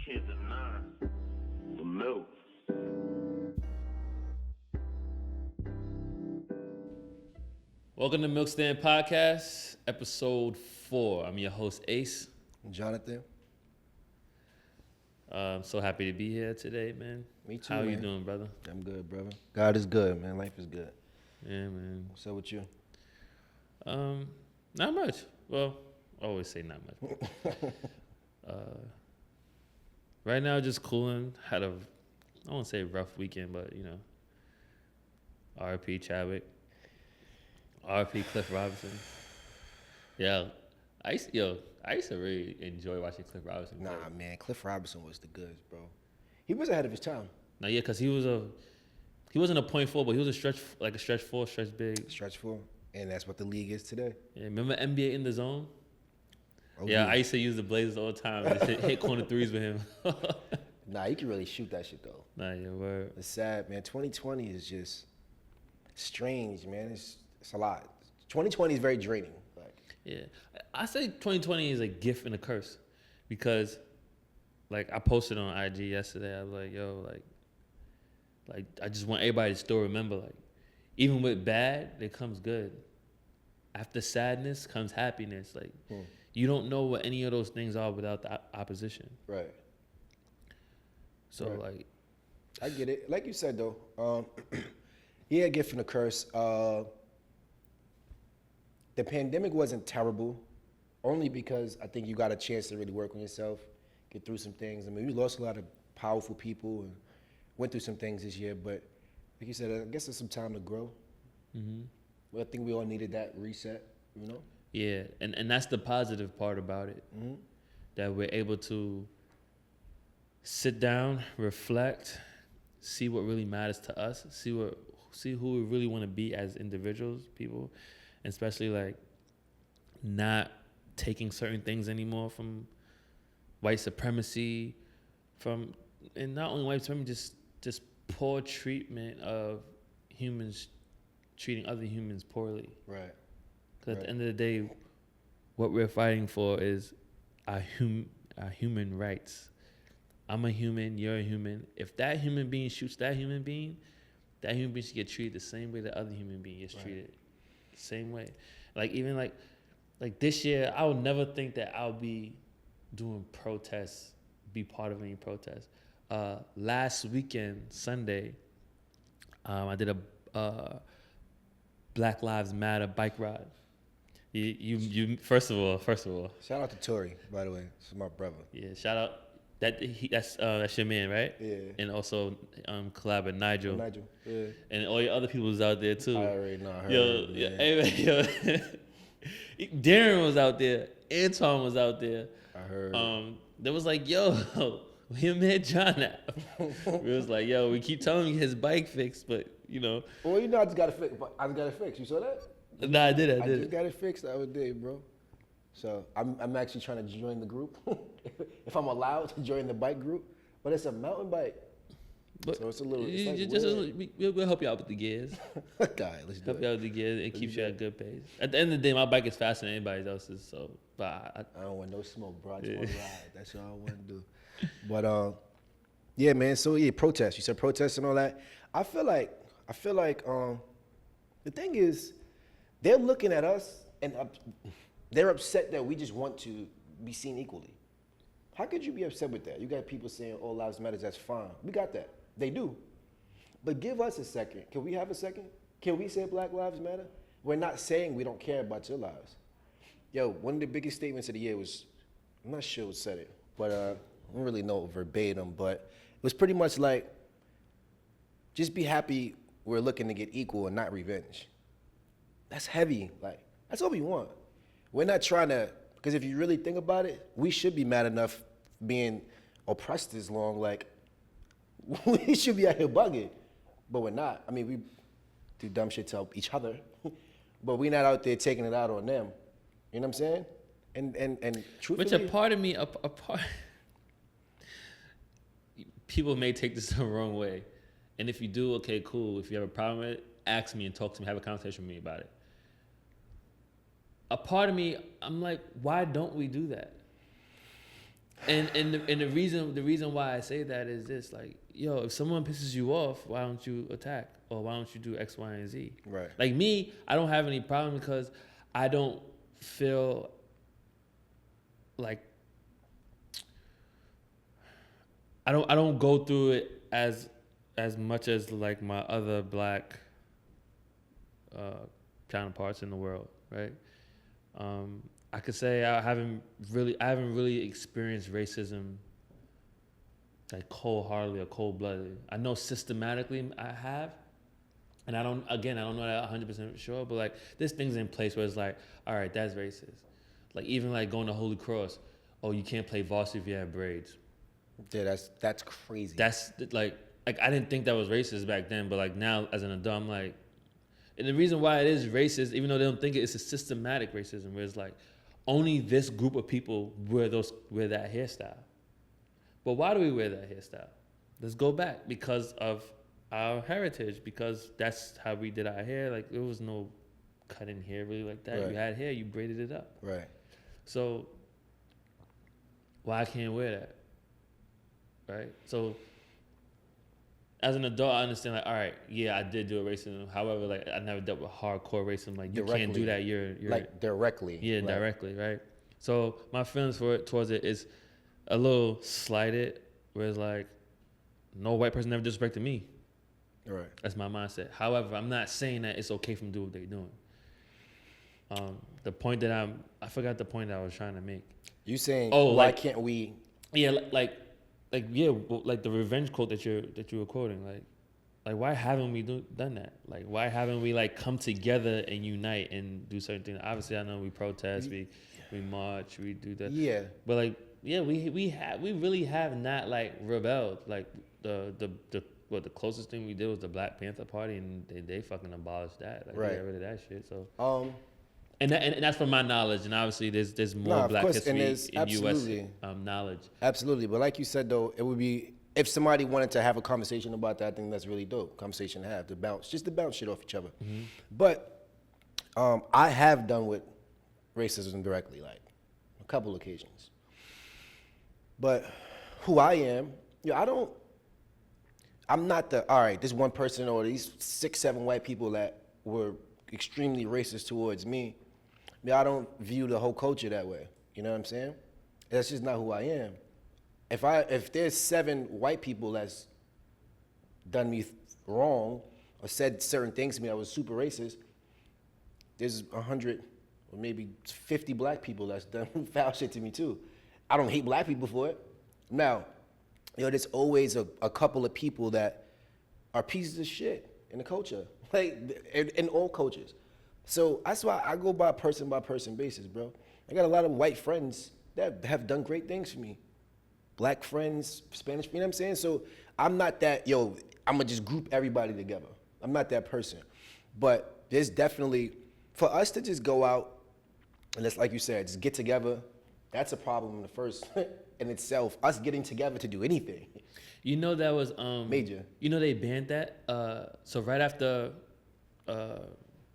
can't deny the milk. Welcome to MiLKSTND PODCAST, episode 4. I'm your host, Ace. Jonathan. I'm so happy to be here today, man. Me too, How man. you doing, brother? I'm good, brother. God is good, man. Life is good. Yeah, man. What's up with you? Not much. Well, I always say not much. Right now, just cooling. Had I won't say rough weekend, but, you know, R.P. Chadwick. R.P. Cliff Robinson. Yeah, I used to really enjoy watching Cliff Robinson. Nah, man. Cliff Robinson was the goods, bro. He was ahead of his time. Now, yeah, because he wasn't a point forward, but he was a stretch four, stretch big. Stretch four. And that's what the league is today. Yeah, remember NBA in the zone? Oh, Yeah, I used to use the Blazers all the time. Just hit corner threes with him. Nah, he can really shoot that shit, though. Nah, yeah, word. It's sad, man. 2020 is just strange, man. It's a lot. 2020 is very draining. Yeah, I say 2020 is a gift and a curse because, like, I posted on IG yesterday. I was like, yo, like I just want everybody to still remember, like, even with bad, there comes good. After sadness comes happiness. Like, you don't know what any of those things are without the opposition. Right. So, Right. like, I get it. Like you said, though, yeah, gift and a curse. The pandemic wasn't terrible, only because I think you got a chance to really work on yourself, get through some things. I mean, we lost a lot of powerful people and went through some things this year, but like you said, I guess it's some time to grow. Well, I think we all needed that reset, you know? yeah, and that's the positive part about it, that we're able to sit down, reflect, see what really matters to us, see who we really want to be as individuals, people, and especially like not taking certain things anymore from white supremacy, and not only white supremacy, just poor treatment of humans, treating other humans poorly. Right. Because at the end of the day, what we're fighting for is our human rights. I'm a human, you're a human. If that human being shoots that human being should get treated the same way the other human being is treated. Same way. Like, even like this year, I would never think that I'll be doing protests, be part of any protest. Last weekend, Sunday, I did a Black Lives Matter bike ride. You first of all. Shout out to Tori, by the way. This is my brother. Yeah, shout out. That's your man, right? Yeah. And also collab with Nigel. Nigel. Yeah. And all your other people was out there too. I already know. Yo, Darren was out there. Antoine was out there. I heard. There was like, yo, where your man Jon at? We was like, yo, we keep telling you his bike fixed, but you know. Well, you know, I just got it fixed. You saw that? Nah, I did. I just got it fixed the other day, bro. So I'm actually trying to join the group, if I'm allowed to join the bike group. But it's a mountain bike, But so it's a little. We'll help you out with the gears. God, let's do Help it. you out with the gears and keeps you at a good pace. At the end of the day, my bike is faster than anybody else's. So, but I don't want no smoke, bro. I just want to ride. That's all I want to do. But yeah, man. So yeah, protest. You said protest and all that. I feel like the thing is, they're looking at us and they're upset that we just want to be seen equally. How could you be upset with that? You got people saying all lives matter. That's fine. We got that. They do. But give us a second. Can we have a second? Can we say Black Lives Matter? We're not saying we don't care about your lives. Yo, one of the biggest statements of the year was, I'm not sure who said it, but I don't really know verbatim, but it was pretty much like, just be happy we're looking to get equal and not revenge. That's heavy. Like, that's all we want. We're not trying to, because if you really think about it, we should be mad enough being oppressed this long. Like, we should be out here bugging, but we're not. I mean, we do dumb shit to each other, but we're not out there taking it out on them. You know what I'm saying? And truthfully, which a part of me, people may take this the wrong way, and if you do, okay, cool. If you have a problem with it, ask me and talk to me, have a conversation with me about it. A part of me, I'm like, why don't we do that? And the reason why I say that is this, like, yo, if someone pisses you off, why don't you attack, or why don't you do X, Y, and Z? Right. Like me, I don't have any problem because I don't feel like I don't go through it as much as like my other black counterparts in the world, right? I could say I haven't really experienced racism like cold-heartedly or cold-blooded. I know systematically I have, and I don't know that 100% sure, but like there's things in place where it's like, all right, that's racist. Like even like going to Holy Cross, oh, you can't play varsity if you have braids. Yeah, that's crazy. That's like I didn't think that was racist back then, but like now as an adult, I'm like, and the reason why it is racist, even though they don't think it's a systematic racism, where it's like only this group of people wear that hairstyle. But why do we wear that hairstyle? Let's go back because of our heritage, because that's how we did our hair. Like there was no cutting hair really like that. Right. You had hair, you braided it up. Right. So why I can't wear that? Right? So as an adult, I understand, like, all right, yeah, I did do a racism. However, like, I never dealt with hardcore racism. Like, you can't do that. You're like directly. Yeah, right. directly, right? So my feelings towards it is a little slighted, where it's like, no white person ever disrespected me. Right. That's my mindset. However, I'm not saying that it's okay for them to do what they're doing. The point that I forgot the point that I was trying to make. You saying, oh, why like, can't we? Yeah, like the revenge quote that you were quoting, like why haven't we done that? Like why haven't we like come together and unite and do certain things? Obviously, I know we protest, we march, we do that. Yeah. But like, yeah, we really have not like rebelled. Like the closest thing we did was the Black Panther Party, and they fucking abolished that. Like right. they got rid of that shit. So and that's from my knowledge, and obviously there's more Black history in U.S. Knowledge. Absolutely, but like you said though, it would be if somebody wanted to have a conversation about that. I think that's really dope. Conversation to have to bounce shit off each other. Mm-hmm. But I have done with racism directly, like a couple occasions. But who I am, I'm not this one person or these 6-7 white people that were extremely racist towards me. I don't view the whole culture that way. You know what I'm saying? That's just not who I am. If there's 7 white people that's done me wrong or said certain things to me that was super racist, there's 100 or maybe 50 black people that's done foul shit to me too. I don't hate black people for it. Now, there's always a couple of people that are pieces of shit in the culture, like in all cultures. So that's why I go by person basis, bro. I got a lot of white friends that have done great things for me. Black friends, Spanish, you know what I'm saying? So I'm not that, I'm gonna just group everybody together. I'm not that person. But there's definitely, for us to just go out and let's, like you said, just get together, that's a problem in the first in itself. Us getting together to do anything. You know that was major. You know they banned that. So right after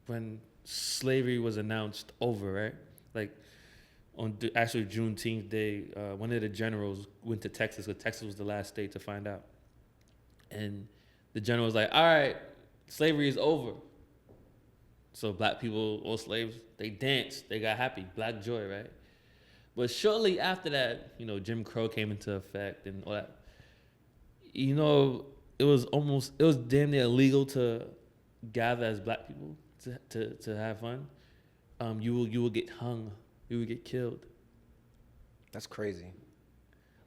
when slavery was announced over, right? Like on actually Juneteenth day, one of the generals went to Texas because Texas was the last state to find out, and the general was like, "All right, slavery is over." So black people, all slaves, they danced, they got happy, black joy, right? But shortly after that, Jim Crow came into effect and all that. It was damn near illegal to gather as black people to have fun. You will get hung, you will get killed. That's crazy.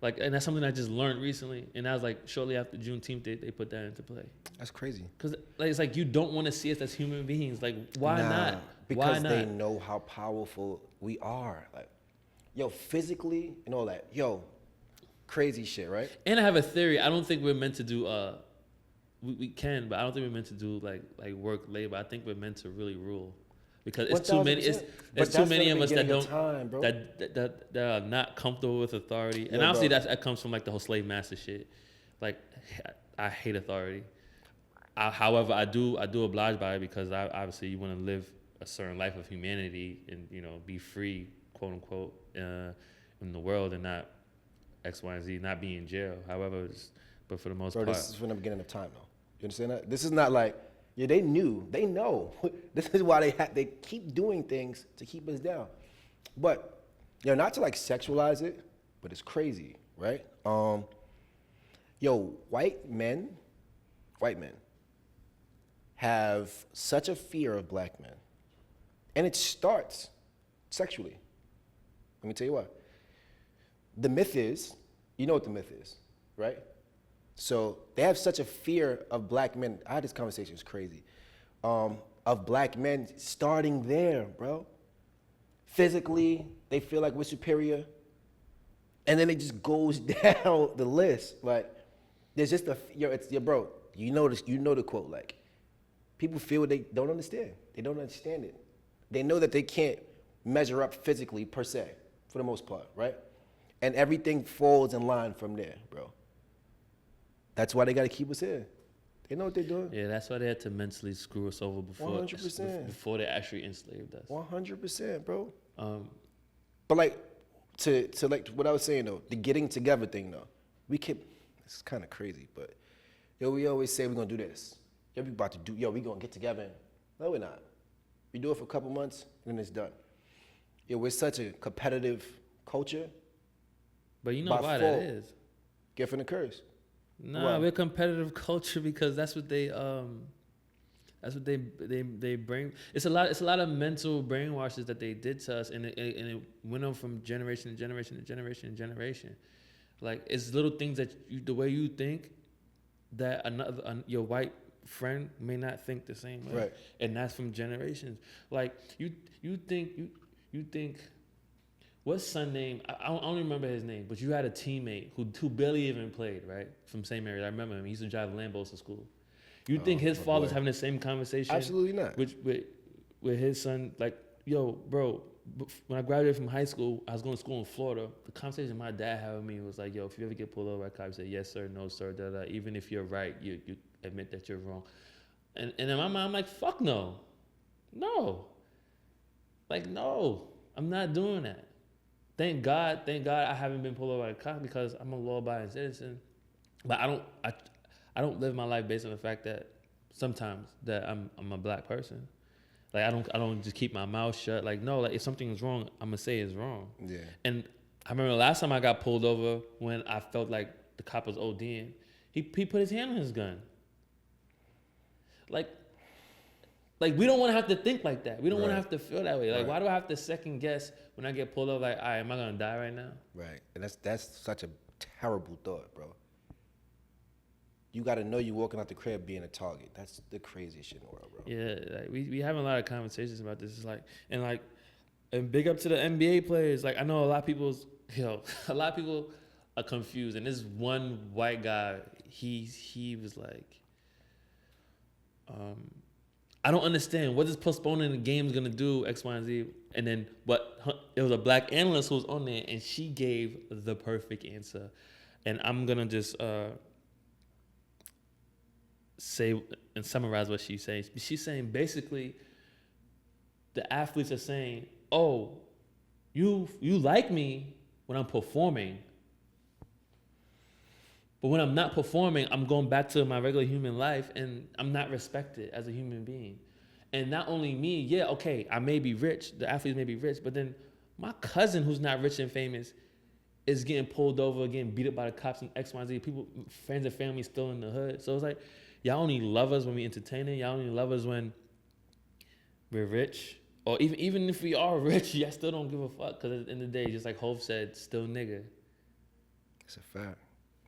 Like, and that's something I just learned recently, and that was like shortly after Juneteenth they put that into play. That's crazy. Because like, it's like you don't want to see us as human beings. Like, why not? Because why not? they know how powerful we are. Like, physically and all that. Crazy shit, right? And I have a theory. I don't think we're meant to do. We can, but I don't think we're meant to do like work labor. I think we're meant to really rule, because it's too many. It's too many of us that don't that are not comfortable with authority. And obviously that comes from like the whole slave master shit. Like, I hate authority. However, I do oblige by it, because obviously you want to live a certain life of humanity and be free, quote unquote, in the world, and not X, Y, and Z, not be in jail. However, but for the most Bro, part, this is from the beginning of time, though. You understand that? This is not like, yeah, they know. This is why they keep doing things to keep us down. But, not to like sexualize it, but it's crazy, right? White men have such a fear of black men. And it starts sexually. Let me tell you what. The myth is, you know what the myth is, right? So they have such a fear of black men. I had this conversation, it's crazy. Of black men starting there, bro. Physically, they feel like we're superior. And then it just goes down the list. Like, there's just bro, you know the quote, like, people feel what they don't understand. They don't understand it. They know that they can't measure up physically per se, for the most part, right? And everything falls in line from there, bro. That's why they gotta keep us here. They know what they're doing. Yeah, that's why they had to mentally screw us over before 100%. Before they actually enslaved us. 100%, bro. But like, to like what I was saying though, the getting together thing though, this is kind of crazy, but we always say we're gonna do this. We about to do, we gonna get together. No, we're not. We do it for a couple months and then it's done. We're such a competitive culture. But you know why that is? Gift and a curse. Nah, we're competitive culture because that's what they bring. It's a lot of mental brainwashes that they did to us, and it went on from generation to generation to generation to generation. Like, it's little things that the way you think that your white friend may not think the same way, right? And that's from generations. Like, you think. What's son name? I don't remember his name, but you had a teammate who barely even played, right? From same area. I remember him. He used to drive Lambos to school. You think his father's having the same conversation? Absolutely not. With his son, like, yo, bro, when I graduated from high school, I was going to school in Florida. The conversation my dad had with me was like, yo, if you ever get pulled over by a cop, you say, yes, sir, no, sir, da, da. Even if you're right, you admit that you're wrong. And in my mind, I'm like, fuck no. No. Like, no, I'm not doing that. Thank God I haven't been pulled over by a cop because I'm a law-abiding citizen. But I don't live my life based on the fact that sometimes that I'm a black person. Like, I don't just keep my mouth shut. Like, no, like, if something is wrong, I'm gonna say it's wrong. Yeah. And I remember last time I got pulled over when I felt like the cop was ODing, he put his hand on his gun. Like, we don't want to have to think like that. We don't want to have to feel that way. Like, why do I have to second guess when I get pulled over? Like, all right, am I gonna die right now? Right, and that's such a terrible thought, bro. You got to know you're walking out the crib being a target. That's the craziest shit in the world, bro. Yeah, like, we having a lot of conversations about this. It's like, and big up to the NBA players. Like, I know a lot of people are confused. And this one white guy, he was like, I don't understand. What is postponing the games gonna do, X, Y, and Z? And then it was a black analyst who was on there, and she gave the perfect answer. And I'm gonna just say and summarize what she's saying. She's saying basically, the athletes are saying, "Oh, you like me when I'm performing, but when I'm not performing, I'm going back to my regular human life, and I'm not respected as a human being." And not only me, yeah, okay, I may be rich, the athletes may be rich, but then my cousin who's not rich and famous is getting pulled over, getting beat up by the cops and X, Y, and Z. People, friends and family still in the hood. So it's like, y'all only love us when we entertaining. Y'all only love us when we're rich. Or even if we are rich, y'all still don't give a fuck. Because at the end of the day, just like Hov said, still nigga. It's a fact.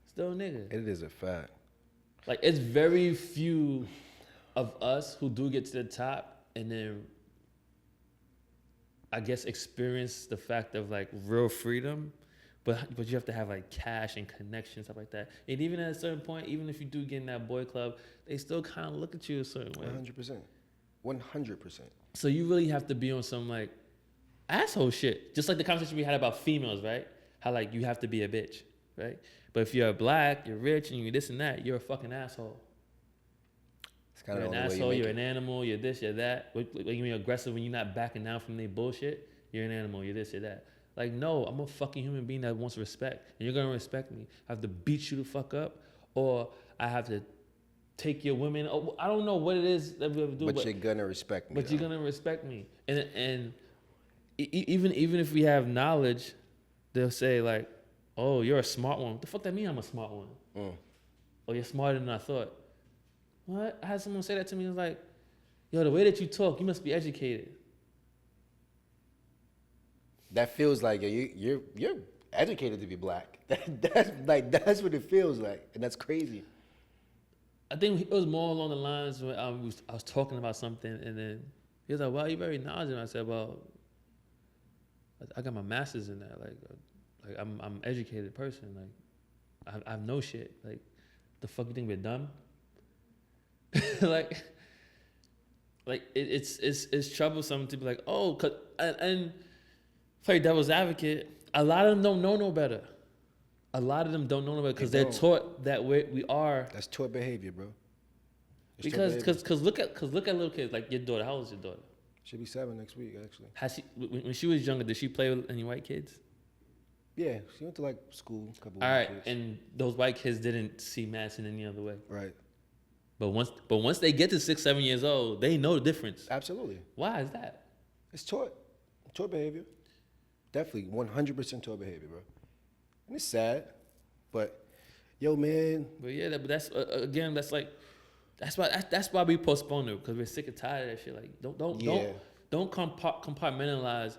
Still nigga. It is a fact. Like, it's very few of us who do get to the top and then, I guess, experience the fact of, like, real freedom. But you have to have, like, cash and connections, stuff like that. And even at a certain point, even if you do get in that boy club, they still kind of look at you a certain way. 100%. 100%. So you really have to be on some, like, asshole shit. Just like the conversation we had about females, right? How, like, you have to be a bitch, right? But if you're black, you're rich, and you're this and that, you're a fucking asshole. It's kind You're of an asshole, you're an animal, you're this, you're that. Like, you're aggressive when you're not backing down from their bullshit, you're an animal, you're this, you're that. Like, no, I'm a fucking human being that wants respect, and you're gonna respect me. I have to beat you the fuck up, or I have to take your women. Oh, I don't know what it is that we ever do, But you're gonna respect me. But you're gonna respect me, and even if we have knowledge, they'll say like, "Oh, you're a smart one." What the fuck that mean? I'm a smart one. Oh, you're smarter than I thought. What? I had someone say that to me. It was like, "Yo, the way that you talk, you must be educated." That feels like you're educated to be black. That's what it feels like, and that's crazy. I think it was more along the lines when I was talking about something, and then he was like, "Wow, you're very knowledgeable." I said, "Well, I got my master's in that. Like I'm an educated person. Like I know shit. Like the fuck you think we're dumb? like it's troublesome to be like, oh, and play devil's advocate. A lot of them don't know no better. A lot of them don't know no better because they're taught that we are. That's taught behavior, bro. Because look at little kids like your daughter. How old is your daughter? She'll be 7 next week, actually. Has she, when she was younger, did she play with any white kids? Yeah, she went to like school, a couple All of right, kids. and those white kids didn't see Madison any other way. Right. But once they get to 6, 7 years old, they know the difference. Absolutely. Why is that? It's taught behavior. Definitely 100% taught behavior, bro. And it's sad, but yo, man. But yeah, but that's again, that's why we postpone it, because we're sick and tired of that shit. Like don't compartmentalize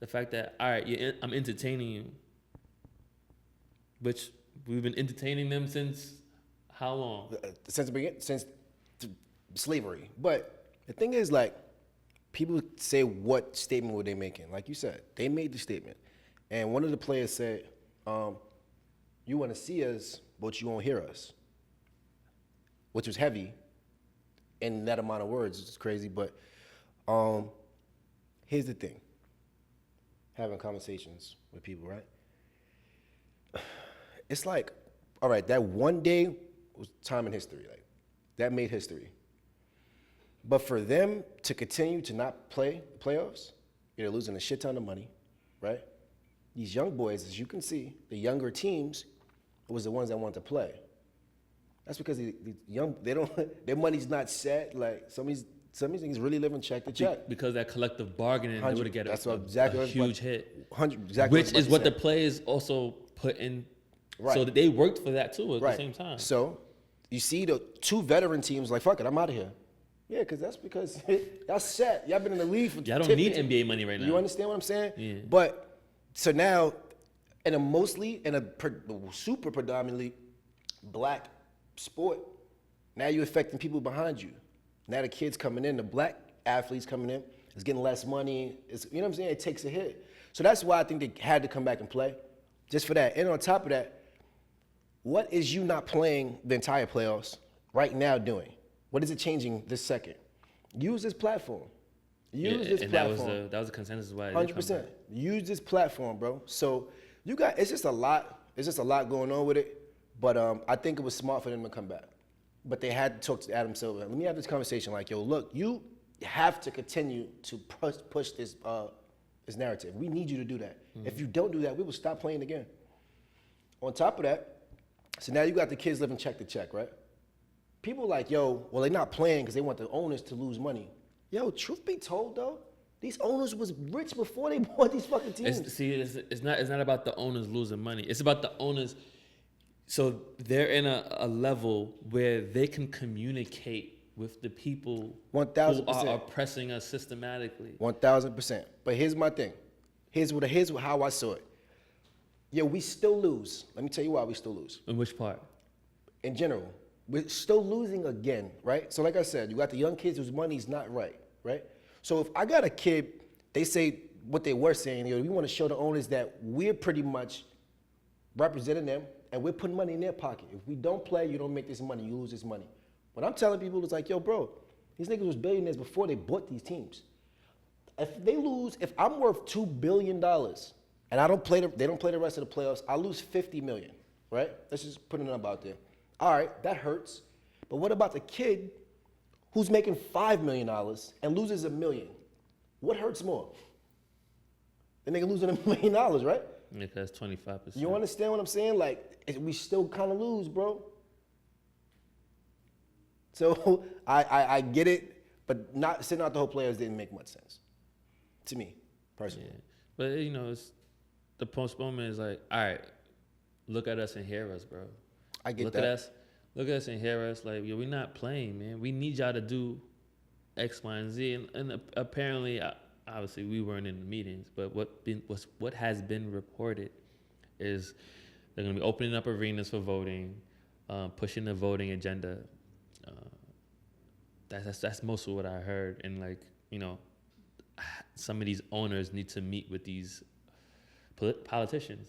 the fact that, all right, I'm entertaining you, which we've been entertaining them since how long? Since slavery. But the thing is, like, people say, what statement were they making? Like you said, they made the statement, and one of the players said, "You want to see us, but you won't hear us," which was heavy in that amount of words. It's crazy, but here's the thing. Having conversations with people, right? It's like, all right, that one day was time in history. Like, that made history. But for them to continue to not play playoffs, they're losing a shit ton of money, right? These young boys, as you can see, the younger teams was the ones that wanted to play. That's because the young, their money's not set. Like, some of these niggas really live in check to check. Because that collective bargaining, they would get a huge hit. Which is what the players also put in. Right. So they worked for that too at the same time. So you see the two veteran teams like, fuck it, I'm out of here. Yeah, because y'all set. Y'all been in the league for y'all don't need NBA money right now. You understand what I'm saying? Yeah. But so now, in a super predominantly black sport, now you're affecting people behind you. Now the kids coming in, the black athletes coming in, is getting less money. You know what I'm saying? It takes a hit. So that's why I think they had to come back and play, just for that. And on top of that, what is you not playing the entire playoffs right now doing? What is it changing this second? Use this platform. Use this platform. That was the consensus why. 100%. Use this platform, bro. So it's just a lot. It's just a lot going on with it. But I think it was smart for them to come back. But they had to talk to Adam Silver. Let me have this conversation. Like, yo, look, you have to continue to push this narrative. We need you to do that. Mm-hmm. If you don't do that, we will stop playing again. On top of that, so now you got the kids living check to check, right? People like, yo, well, they're not playing because they want the owners to lose money. Yo, truth be told, though, these owners was rich before they bought these fucking teams. It's not about the owners losing money. It's about the owners. So they're in a level where they can communicate with the people 1,000%. who are oppressing us systematically. 1,000%. But here's my thing. Here's how I saw it. Yo, we still lose. Let me tell you why we still lose. In which part? In general. We're still losing again, right? So like I said, you got the young kids whose money's not right? So if I got a kid, they say what they were saying, we want to show the owners that we're pretty much representing them and we're putting money in their pocket. If we don't play, you don't make this money, you lose this money. What I'm telling people is like, yo, bro, these niggas was billionaires before they bought these teams. If I'm worth $2 billion and they don't play the rest of the playoffs, I lose $50 million, right? Let's just put a number out there. All right, that hurts. But what about the kid who's making $5 million and loses $1 million? What hurts more? The nigga losing $1 million, right? Yeah, that's 25%. You understand what I'm saying? Like, we still kind of lose, bro. So I get it, but not sitting out the whole players didn't make much sense to me, personally. Yeah. But, you know, it's, the postponement is like, all right, look at us and hear us, bro. I get look that. Look at us and hear us. Like, yo, we're not playing, man. We need y'all to do X, Y, and Z. And apparently, obviously, we weren't in the meetings, but what has been reported is they're going to be opening up arenas for voting, pushing the voting agenda. That's most of what I heard. And, like, you know, some of these owners need to meet with these politicians.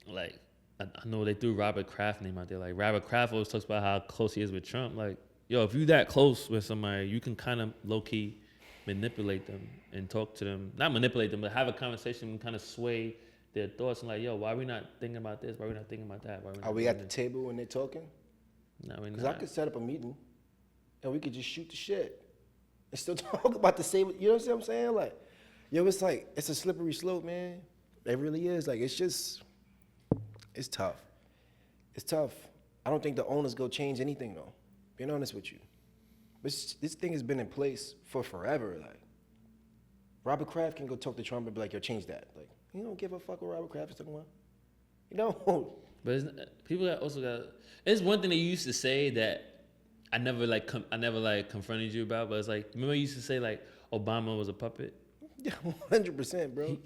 Like, I know they threw Robert Kraft name out there. Like, Robert Kraft always talks about how close he is with Trump. Like, yo, if you that close with somebody, you can kind of low-key manipulate them and talk to them. Not manipulate them, but have a conversation and kind of sway their thoughts. And like, yo, why are we not thinking about this? Why are we not thinking about that? Why Are we at the table when they're talking? No, we're Because not. I could set up a meeting and we could just shoot the shit and still talk about the same. You know what I'm saying? Like, yo, it's like, it's a slippery slope, man. It really is. Like, it's tough. It's tough. I don't think the owners go change anything, though. Being honest with you. This thing has been in place for forever. Like, Robert Kraft can go talk to Trump and be like, yo, change that. Like, you don't give a fuck what Robert Kraft is talking about. You know? But people also got. It's one thing that you used to say that I never confronted you about. But it's like, remember you used to say like Obama was a puppet. Yeah, 100%, bro.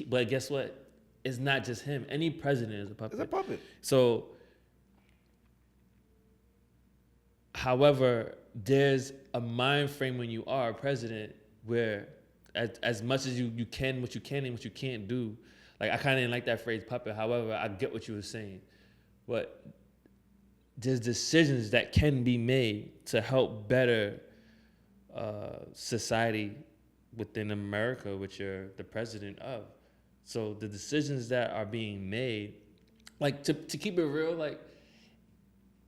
But guess what? It's not just him. Any president is a puppet. It's a puppet. So, however, there's a mind frame when you are a president where, as much as you can, what you can and what you can't do. Like, I kind of didn't like that phrase puppet. However, I get what you were saying. But there's decisions that can be made to help better society within America, which you're the president of. So the decisions that are being made, like, to keep it real, like,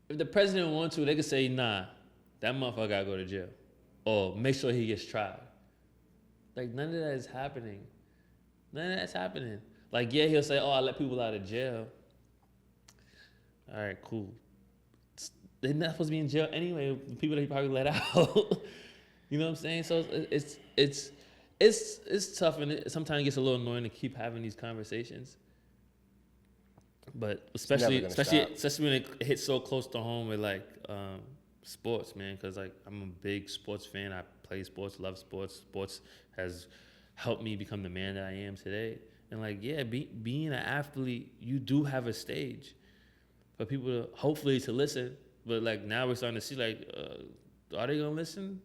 if the president wants to, they could say, nah, that motherfucker gotta go to jail. Or make sure he gets tried. Like, none of that is happening. None of that's happening. Like, yeah, he'll say, oh, I let people out of jail. All right, cool. They're not supposed to be in jail anyway, the people that he probably let out. You know what I'm saying? So it's tough, and it sometimes gets a little annoying to keep having these conversations. But especially when it hits so close to home with like sports, man. Because like I'm a big sports fan. I play sports, love sports. Sports has helped me become the man that I am today. And like, yeah, being an athlete, you do have a stage for people to hopefully to listen. But like now we're starting to see like, are they gonna listen?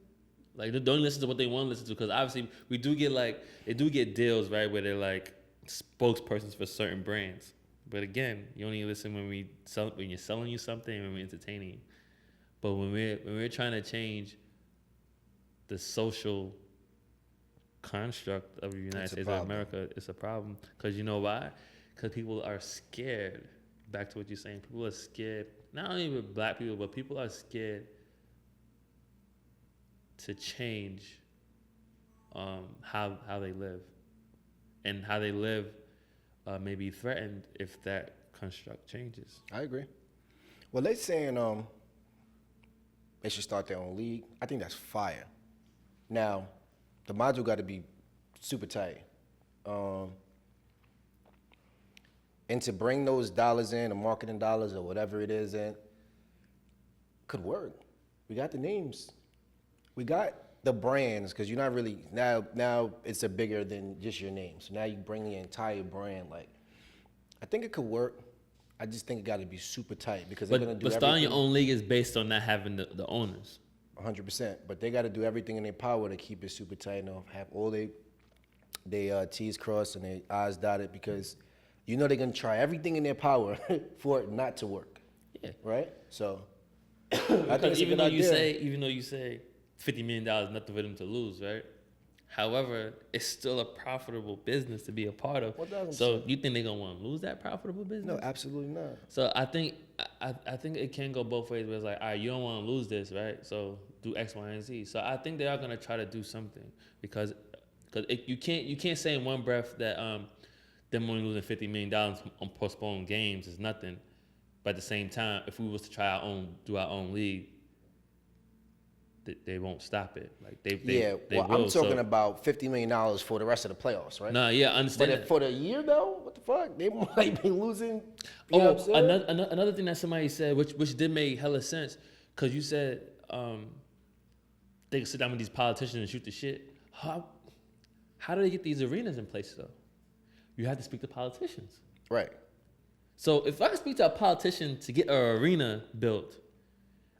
Like, they don't listen to what they want to listen to, because obviously they do get deals, right, where they're like spokespersons for certain brands. But again, you only listen when you're selling you something and when we're entertaining you. But when we're trying to change the social construct of the United States of America, it's a problem. Because you know why? Because people are scared. Back to what you're saying, people are scared. Not only with black people, but people are scared to change how they live, and how they live may be threatened if that construct changes. I agree. Well, they're saying they should start their own league. I think that's fire. Now, the module got to be super tight. And to bring those dollars in, the marketing dollars or whatever it is in, could work. We got the names. We got the brands, because you're not really, now it's a bigger than just your name. So now you bring the entire brand. Like, I think it could work. I just think it got to be super tight, because they're going to do everything. But starting your own league is based on not having the owners. 100%. But they got to do everything in their power to keep it super tight and have all they T's crossed and their I's dotted, because you know they're going to try everything in their power for it not to work. Yeah. Right? So I think it's even a though good idea. even though you say $50 million is nothing for them to lose, right? However, it's still a profitable business to be a part of. 1,000%. So you think they're gonna want to lose that profitable business? No, absolutely not. So I think it can go both ways. Where it's like, all right, you don't want to lose this, right? So do X, Y, and Z. So I think they are gonna try to do something, because Because you can't say in one breath that them only losing $50 million on postponed games is nothing. But at the same time, if we was to try do our own league, they won't stop it. Like they will. I'm talking about $50 million for the rest of the playoffs, right? Nah, yeah, I understand. But for the year though, what the fuck? They might be losing. You know what I'm saying? Another thing that somebody said, which did make hella sense, because you said they can sit down with these politicians and shoot the shit. How do they get these arenas in place though? You have to speak to politicians. Right. So if I can speak to a politician to get an arena built,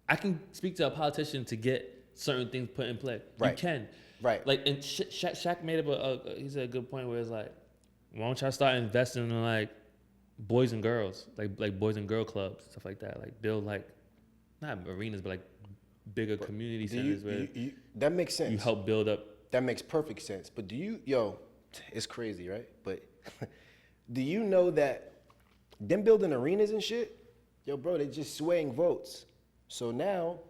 I can speak to a politician to get certain things put in play. Right. You can. Right. Like, and Shaq made up he said a good point where it's like, why don't y'all start investing in like boys and girls, like boys and girl clubs, stuff like that. Like build like, not arenas, but like bigger community centers where that makes sense. you help build up. That makes perfect sense. But it's crazy, right? But do you know that them building arenas and shit, bro, they just swaying votes. So now.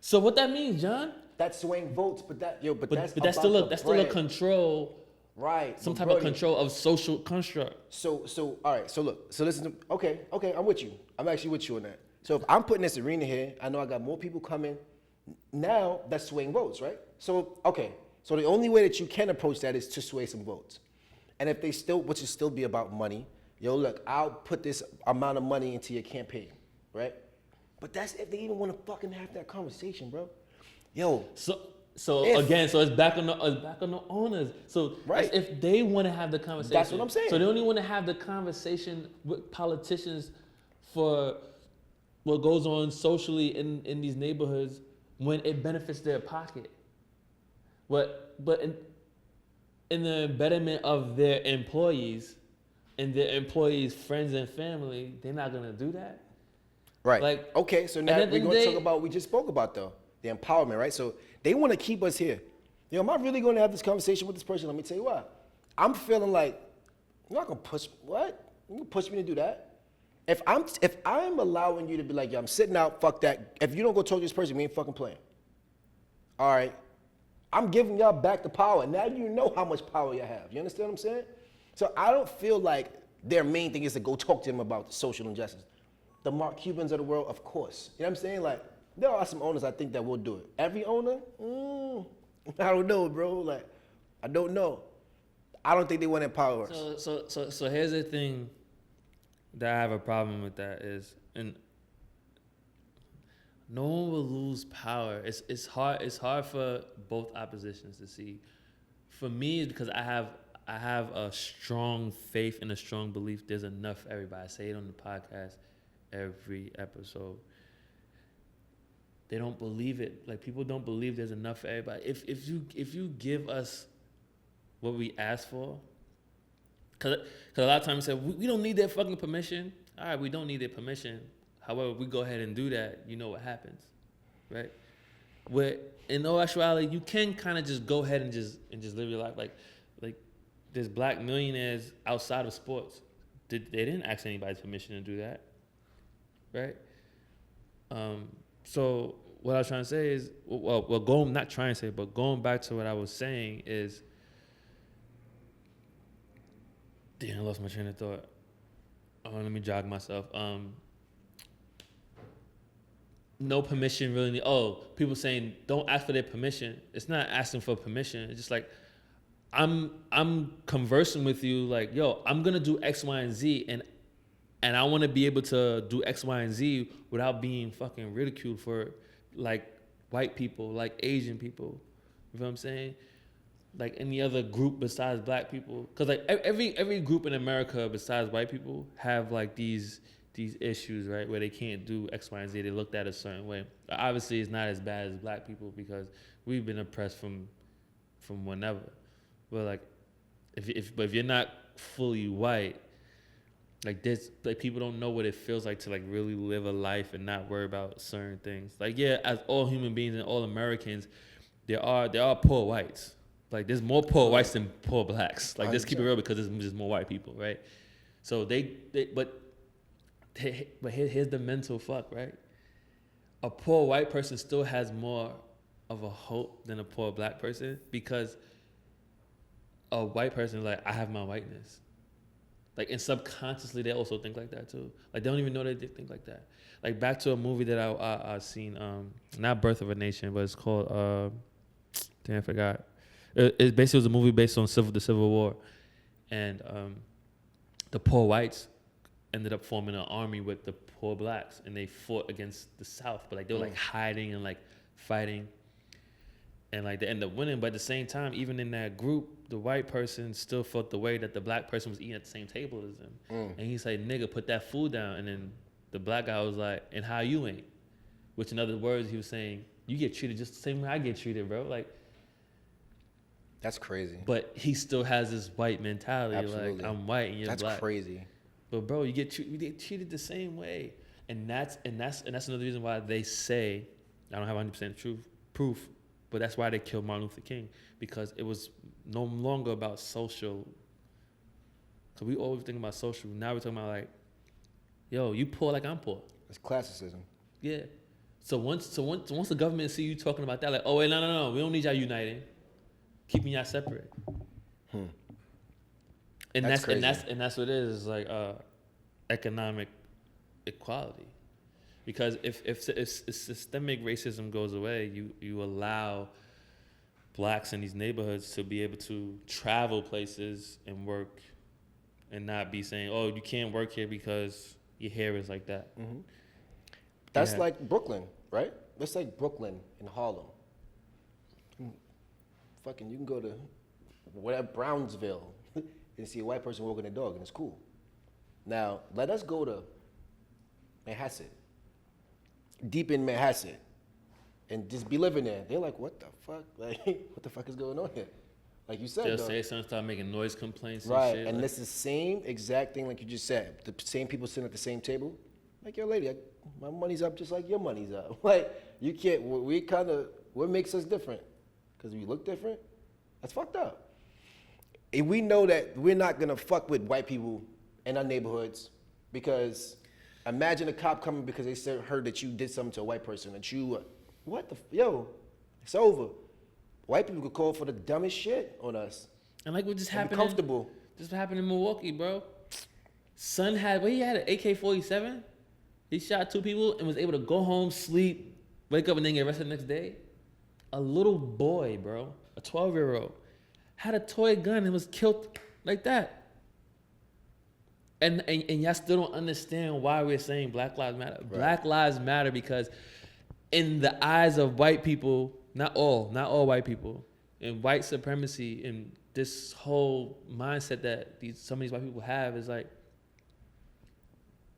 So what that means, John? That's swaying votes, but that's still a control. Right. Some type of control of social construct. So all right. So look. So listen. Okay. I'm with you. I'm actually with you on that. So if I'm putting this arena here, I know I got more people coming. Now that's swaying votes, right? So okay. So the only way that you can approach that is to sway some votes, and if they still, which will still be about money. Look, I'll put this amount of money into your campaign, right? But that's if they even want to fucking have that conversation, bro. So it's back on the owners. So right. If they want to have the conversation. That's what I'm saying. So they only want to have the conversation with politicians for what goes on socially in these neighborhoods when it benefits their pocket. But in the betterment of their employees and their employees' friends and family, they're not gonna do that. Right. Like, okay, so now we're going to talk about what we just spoke about, though, the empowerment, right? So they want to keep us here. Am I really going to have this conversation with this person? Let me tell you why. I'm feeling like, you're not going to push, what? You going to push me to do that? If I'm allowing you to be like, I'm sitting out, fuck that. If you don't go talk to this person, we ain't fucking playing. All right. I'm giving y'all back the power. Now you know how much power you have. You understand what I'm saying? So I don't feel like their main thing is to go talk to them about social injustice. The Mark Cubans of the world, of course. You know what I'm saying? Like, there are some owners I think that will do it. Every owner? I don't know, bro. Like, I don't know. I don't think they want to empower us. So here's the thing that I have a problem with that is, and no one will lose power. It's hard for both oppositions to see. For me, because I have a strong faith and a strong belief there's enough for everybody. I say it on the podcast every episode. They don't believe it. Like, people don't believe there's enough for everybody. If you give us what we ask for, cause a lot of times we say we don't need their fucking permission. All right, we don't need their permission. However, we go ahead and do that. You know what happens, right? Where in all actuality, you can kind of just go ahead and just live your life. Like there's black millionaires outside of sports. They didn't ask anybody's permission to do that. Right. So what I was trying to say is, going back to what I was saying is, damn, I lost my train of thought. Let me jog myself. No permission really. People saying don't ask for their permission. It's not asking for permission. It's just like, I'm conversing with you like, I'm gonna do X, Y, and Z, and I want to be able to do X, Y, and Z without being fucking ridiculed for it, like white people, like Asian people. You know what I'm saying? Like any other group besides black people. Because like every group in America besides white people have like these issues, right? Where they can't do X, Y, and Z. They looked at a certain way. Obviously, it's not as bad as black people because we've been oppressed from whenever. But like, if you're not fully white, like this, like people don't know what it feels like to like really live a life and not worry about certain things. Like, yeah, as all human beings and all Americans, there are poor whites. Like there's more poor whites than poor blacks. Like let's keep it real because there's just more white people, right? So but here's the mental fuck, right? A poor white person still has more of a hope than a poor black person because a white person is like, I have my whiteness. Like, and subconsciously, they also think like that too. Like, they don't even know they think like that. Like, back to a movie that I seen, not Birth of a Nation, but it's called, damn, I forgot. It basically was a movie based on the Civil War. And the poor whites ended up forming an army with the poor blacks, and they fought against the South. But, like, they were, like, hiding and, like, fighting. And, like, they ended up winning. But at the same time, even in that group, the white person still felt the way that the black person was eating at the same table as them. And he's like, nigga, put that food down. And then the black guy was like, and how you ain't? Which, in other words, he was saying, you get treated just the same way I get treated, bro. Like, that's crazy. but he still has this white mentality. Absolutely. Like, I'm white and you're that's black. That's crazy. But, bro, you get treated the same way. And that's another reason why they say, I don't have 100% proof, but that's why they killed Martin Luther King, because it was no longer about social. Because we always think about social. Now we're talking about, like, yo, you poor like I'm poor. It's classicism. Yeah. So once the government see you talking about that, like, oh wait, no, we don't need y'all uniting, keeping y'all separate. And that's crazy. and that's what it is. It's like economic equality. Because if systemic racism goes away, you allow blacks in these neighborhoods to be able to travel places and work, and not be saying, oh, you can't work here because your hair is like that. That's like Brooklyn, right? That's like Brooklyn in Harlem. Fucking, you can go to whatever, Brownsville, and see a white person walking a dog, and it's cool. Now, let us go to Manhasset, deep in Manhasset, and just be living there. They're like, what the fuck? Like, what the fuck is going on here? Like you said, They'll though. say something, start making noise complaints and Right, shit. and like, it's the same exact thing like you just said. The same people sitting at the same table. Like, yo, lady, my money's up just like your money's up. Like, you can't, what makes us different? Because we look different? That's fucked up. And we know that we're not gonna fuck with white people in our neighborhoods, because imagine a cop coming because they heard that you did something to a white person, that you, yo, it's over. White people could call for the dumbest shit on us. and like what just happened? Comfortable. Just happened in Milwaukee, bro. Son had an AK-47. He shot 2 people and was able to go home, sleep, wake up, and then get arrested the next day. A little boy, bro, a 12-year-old, had a toy gun and was killed like that. And y'all still don't understand why we're saying Black Lives Matter. Right. Black Lives Matter because in the eyes of white people, not all white people, and white supremacy and this whole mindset that some of these white people have is like,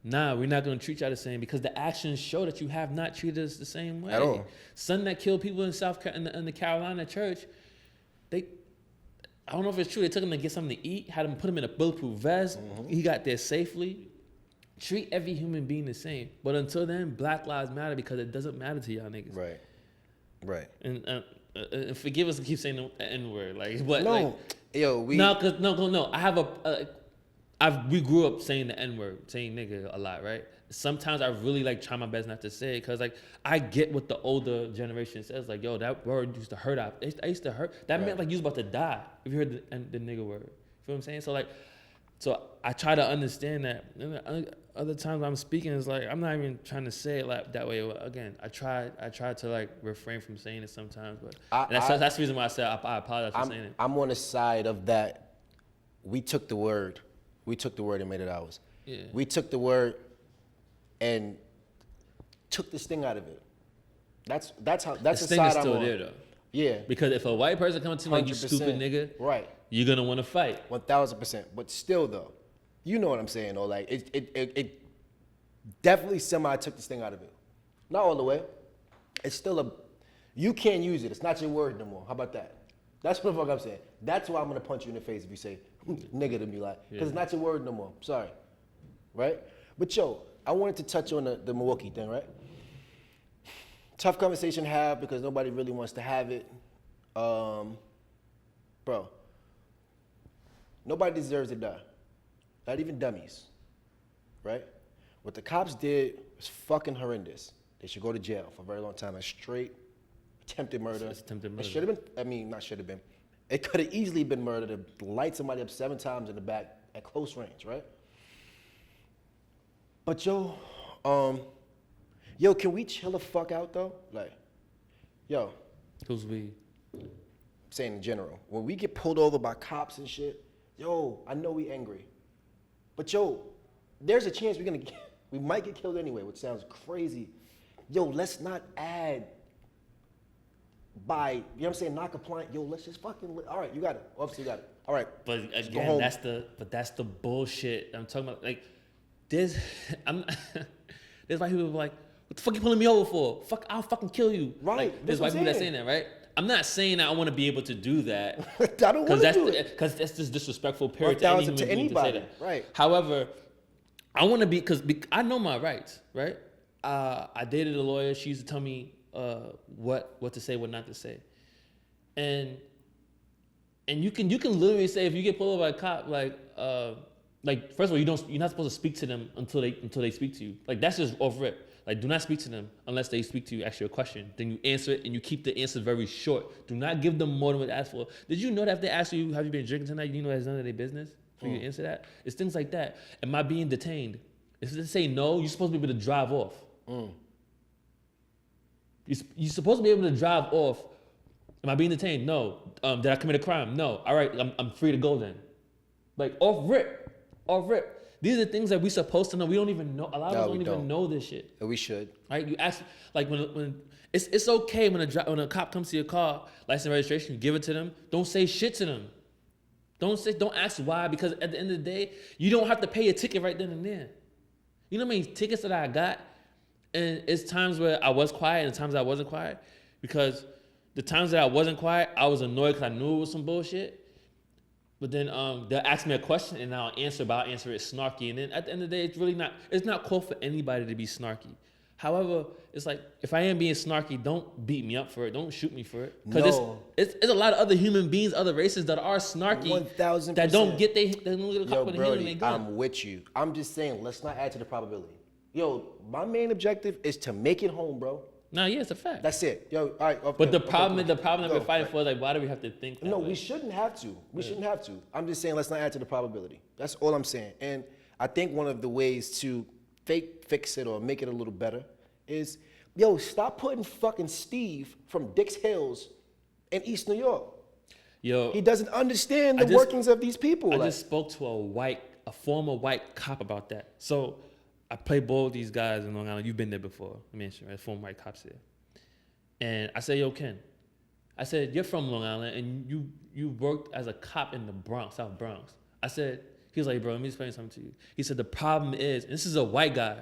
nah, we're not going to treat y'all the same, because the actions show that you have not treated us the same way. At all. Son that killed people in in the Carolina church, I don't know if it's true. They took him to get something to eat, had him put him in a bulletproof vest. He got there safely. Treat every human being the same. But until then, Black Lives Matter, because it doesn't matter to y'all niggas. Right. And forgive us to keep saying the N-word. Like, but no, like, yo, no. I have we grew up saying the N-word, saying nigga a lot, right? Sometimes I really like try my best not to say it, because like I get what the older generation says. Like, yo, that word used to hurt. I used to hurt. That meant like you was about to die if you heard the nigga word. You feel what I'm saying? So I try to understand that. And other times I'm speaking, it's like I'm not even trying to say it like that way. Again, I try to like refrain from saying it sometimes, but that's the reason why I said I apologize for saying it. I'm on the side of that. We took the word and made it ours. Yeah. We took the word and took the sting out of it. That's the sting side is I'm still on. there though. Yeah. Because if a white person comes to me like, you 100%. stupid nigga, right, you're gonna want to fight. 1000%. But still though, you know what I'm saying though. Like it definitely semi took the sting out of it. Not all the way. It's still you can't use it. It's not your word no more. How about that? That's what the fuck I'm saying. That's why I'm gonna punch you in the face if you say nigga to me, like, because it's not your word no more. Sorry. Right? But yo, I wanted to touch on the Milwaukee thing, right? Tough conversation to have because nobody really wants to have it. Bro, nobody deserves to die. Not even dummies. Right? What the cops did was fucking horrendous. They should go to jail for a very long time. That's straight attempted murder. It's attempted murder. It should have been, not should have been. It could have easily been murder to light somebody up 7 times in the back at close range, right? But yo, can we chill the fuck out though? Like, yo. Who's we? I'm saying in general. When we get pulled over by cops and shit, yo, I know we angry. But yo, there's a chance we might get killed anyway, which sounds crazy. Yo, let's not add by, you know what I'm saying, not compliant. Yo, let's just fucking, all right, you got it. Obviously you got it. All right. But go again, home. that's the bullshit I'm talking about. Like, there's why people are like, what the fuck you pulling me over for? Fuck, I'll fucking kill you. Right. Like, there's That's white what I'm people that saying that, right? I'm not saying that I want to be able to do that. I don't want to do it. Because that's just disrespectful, period, to any human being anybody. to say that. Right. However, I want to be, because I know my rights, right? I dated a lawyer. She used to tell me what to say, what not to say. And you can literally say, if you get pulled over by a cop, like first of all, you're not supposed to speak to them until they speak to you. Like, that's just off rip. Like, do not speak to them unless they speak to you, ask you a question. Then you answer it, and you keep the answer very short. Do not give them more than what they ask for. Did you know that if they ask you, have you been drinking tonight, you know that's none of their business for you to answer that? It's things like that. Am I being detained? If they say no, you're supposed to be able to drive off. You're supposed to be able to drive off. Am I being detained? No. Did I commit a crime? No. All right, I'm free to go then. Like, off rip. These are things that we're supposed to know. We don't even know. A lot of us don't even know this shit. We should. Right? You ask, like, when it's okay when a cop comes to your car, license and registration, you give it to them. Don't say shit to them. Don't ask why, because at the end of the day, you don't have to pay a ticket right then and there. You know how many tickets that I got? And it's times where I was quiet and times I wasn't quiet. Because the times that I wasn't quiet, I was annoyed because I knew it was some bullshit. But then they'll ask me a question and I'll answer, but I'll answer it snarky. And then at the end of the day, it's not cool for anybody to be snarky. However, it's like, if I am being snarky, don't beat me up for it. Don't shoot me for it. Because it's a lot of other human beings, other races that are snarky. 1,000%. That don't get a cop with a hand in their gun. I'm with you. I'm just saying, let's not add to the probability. Yo, my main objective is to make it home, bro. No, yeah, it's a fact. That's it. Yo, all right. But the problem that we're fighting for is, like, why do we have to think that way? We shouldn't have to. We shouldn't have to. I'm just saying, let's not add to the probability. That's all I'm saying. And I think one of the ways to fix it or make it a little better is, yo, stop putting fucking Steve from Dix Hills in East New York. Yo, he doesn't understand the workings of these people. I just spoke to a former white cop about that. So I play ball with these guys in Long Island. You've been there before. I mentioned, right? Former white cops there. And I said, yo, Ken, I said, you're from Long Island and you worked as a cop in the Bronx, South Bronx. I said, he was like, bro, let me explain something to you. He said, the problem is, and this is a white guy,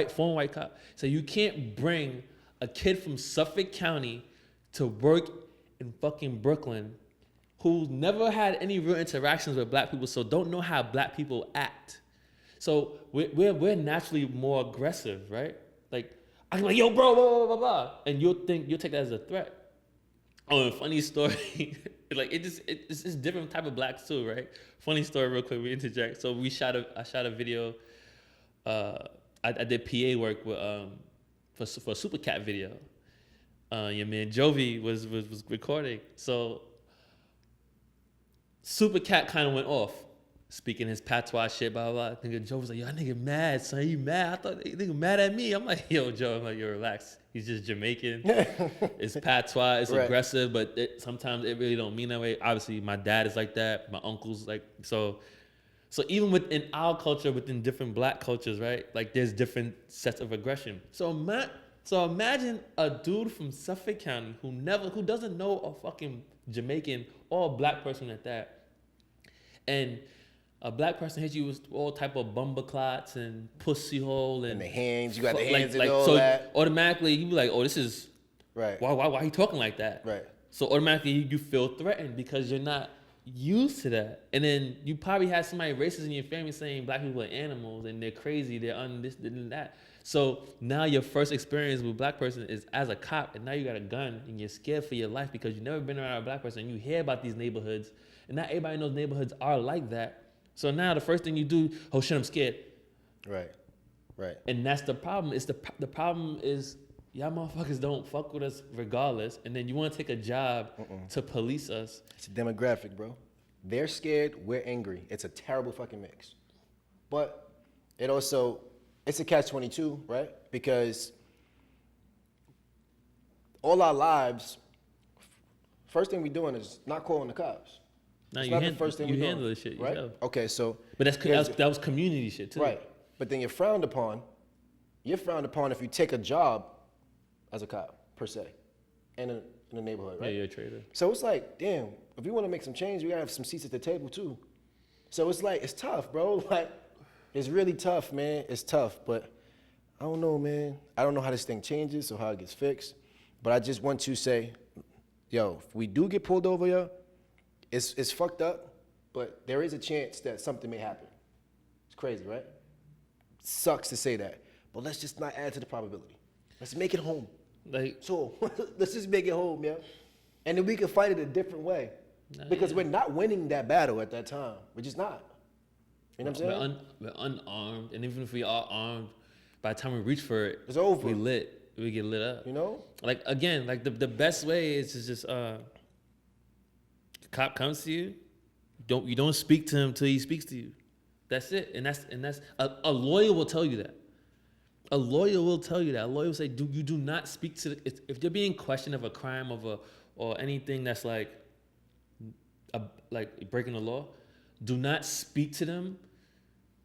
former white cop. So you can't bring a kid from Suffolk County to work in fucking Brooklyn who never had any real interactions with black people, so don't know how black people act. So we're naturally more aggressive, right? Like, I'm like, yo, bro, blah, blah, blah, blah. And you'll take that as a threat. Oh, and funny story, like it's different type of blacks too, right? Funny story, real quick, we interject. So I shot a video. I did PA work with for a Super Cat video. Your man Jovi was recording. So Super Cat kind of went off, speaking his patois shit, blah, blah, blah. Nigga Joe was like, yo, that nigga mad, son. You mad? I thought nigga mad at me. I'm like, yo, Joe, I'm like, yo, relax. He's just Jamaican. It's patois. It's aggressive, but sometimes it really don't mean that way. Obviously, my dad is like that. My uncle's like, so even within our culture, within different black cultures, right? Like, there's different sets of aggression. So imagine a dude from Suffolk County who doesn't know a fucking Jamaican or a black person at that. And a black person hits you with all type of bumbleclots and pussy hole and the hands. You got the hands and all that. Automatically, you be like, "Oh, this is right. Why he talking like that?" Right. So automatically, you feel threatened because you're not used to that. And then you probably had somebody racist in your family saying black people are animals and they're crazy, they're on this and that. So now your first experience with a black person is as a cop, and now you got a gun and you're scared for your life because you've never been around a black person. And you hear about these neighborhoods, and not everybody knows neighborhoods are like that. So now the first thing you do, oh shit, I'm scared. Right. And that's the problem. The problem is y'all motherfuckers don't fuck with us regardless, and then you want to take a job to police us. It's a demographic, bro. They're scared, we're angry. It's a terrible fucking mix. But it's a catch-22, right? Because all our lives, first thing we're doing is not calling the cops. No, It's you, not the first thing we're doing, handle this shit right? yourself. Okay, so. But that was community shit too. Right. But then you're frowned upon. You're frowned upon if you take a job as a cop, per se, in the neighborhood, right? Yeah, you're a traitor. So it's like, damn, if we want to make some change, we gotta have some seats at the table too. So it's like, it's tough, bro. Like, it's really tough, man. It's tough, but I don't know, man. I don't know how this thing changes or how it gets fixed. But I just want to say, yo, if we do get pulled over, yo, it's fucked up, but there is a chance that something may happen. It's crazy, right? Sucks to say that, but let's just not add to the probability. Let's make it home. Like, So let's just make it home, yeah. And then we can fight it a different way. Because we're not winning that battle at that time. We're just not. You know what I'm saying? we're unarmed, and even if we are armed, by the time we reach for it, It's over. We get lit up. You know? Like, again, like the best way is to just cop comes to you, you don't speak to him till he speaks to you. That's it. And that's a lawyer will tell you that. A lawyer will tell you that. A lawyer will say, you do not speak to if they're being questioned of a crime or anything that's like breaking the law, do not speak to them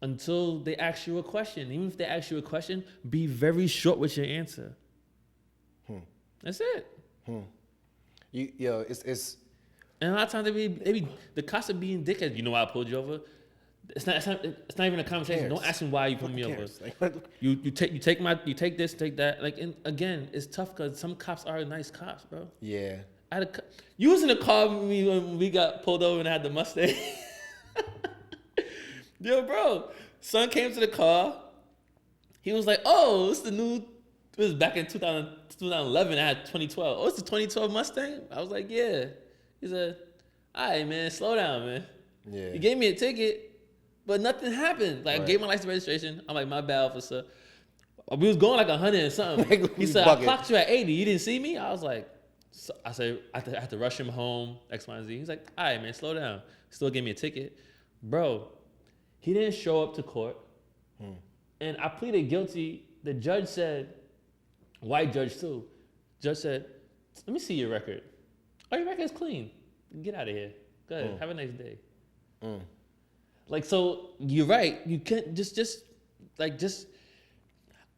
until they ask you a question. Even if they ask you a question, be very short with your answer. That's it. It's And a lot of times the cops are being dickheads. You know why I pulled you over? It's not even a conversation. Don't ask me why you pulled me over. Like, You take this, take that. Like, and again, it's tough because some cops are nice cops, bro. yeah. You was in the car with me when we got pulled over and I had the Mustang. Yo, bro, son came to the car. He was like, "Oh, it's the new." It was back in 2011. I had 2012. Oh, it's the 2012 Mustang. I was like, "Yeah." He said, "All right, man, slow down, man." Yeah. He gave me a ticket, but nothing happened. Like, I Right. gave my license registration. I'm like, "My bad, officer." We was going like 100 and something. Like, He we said, bugging. "I clocked you at 80. You didn't see me?" I was like, I said, I had to rush him home, X, Y, and Z. He's like, "All right, man, slow down." Still gave me a ticket. Bro, he didn't show up to court. And I pleaded guilty. The judge said, white judge too. Judge said, "Let me see your record. Oh, your record's clean. Get out of here. Go ahead. Have a nice day." Like, so you're right. You can't just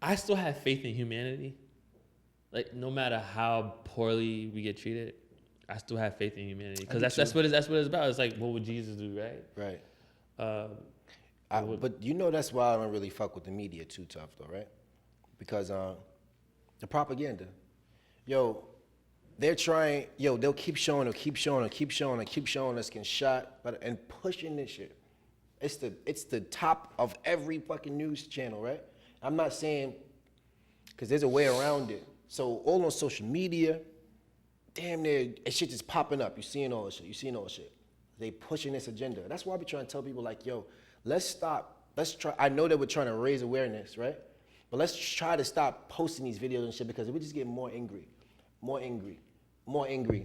I still have faith in humanity. Like, no matter how poorly we get treated, I still have faith in humanity. Because that's what it's about. It's like, what would Jesus do, right? Right. But you know that's why I don't really fuck with the media too tough though, right? Because the propaganda. Yo, they'll keep showing us getting shot, and pushing this shit. It's the top of every fucking news channel, right? I'm not saying, because there's a way around it. So all on social media, damn near, shit just popping up. You're seeing all this shit. They pushing this agenda. That's why I be trying to tell people like, yo, let's stop. Let's try. I know that we're trying to raise awareness, right? But let's try to stop posting these videos and shit because we just get more angry.